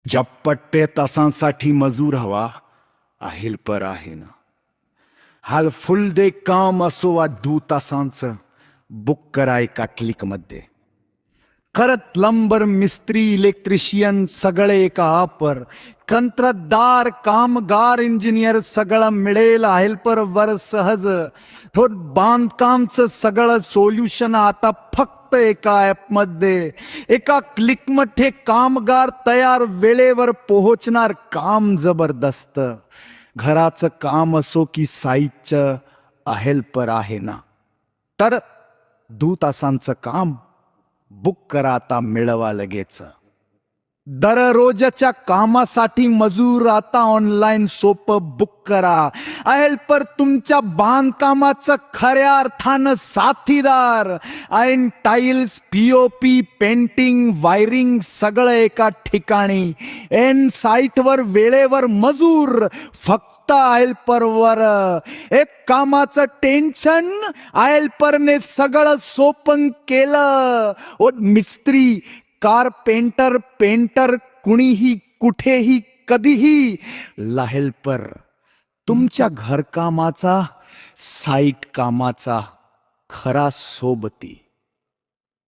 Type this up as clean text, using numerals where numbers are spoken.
झप्पट्टे तासांसाठी मजूर हवा आहेल पर आहे ना. हाल फुल दे काम असो वा 2 तासांचं बुक करा एका क्लिकमध्ये. खरत लंबर मिस्त्री इलेक्ट्रिशियन सगळे एका पर कंत्राटदार कामगार इंजिनियर सगळं मिळेल हेल्पर वर सहज. तो बांधकामचं सगळं सोल्युशन आता फक्त एका ऍप मध्ये. एका क्लिक मध्ये कामगार तयार, वेळेवर पोहोचणार, काम जबरदस्त. घराचं काम असो की साईटचं हेल्पर आहे ना. तर 2 तासांचं काम बुक करा आता, मिळवा लगेच. दररोजच्या कामासाठी मजूर आता ऑनलाईन सोपं बुक करा. हेल्पर तुमच्या बांधकामाचं खऱ्या अर्थानं साथीदार. ऐन टाइल्स, पीओपी, पेंटिंग, वायरिंग सगळं एका ठिकाणी. एन साईटवर वेळेवर मजूर, फक्त हेल्परवर. एक कामाचं टेन्शन हेल्परने सगळं सोपं केलं. ओ मिस्त्री, कारपेंटर, पेंटर, कुणीही कुठेही कधीही ला हेल्पर. तुमच्या घरकामाचा, साईट कामाचा खरा सोबती.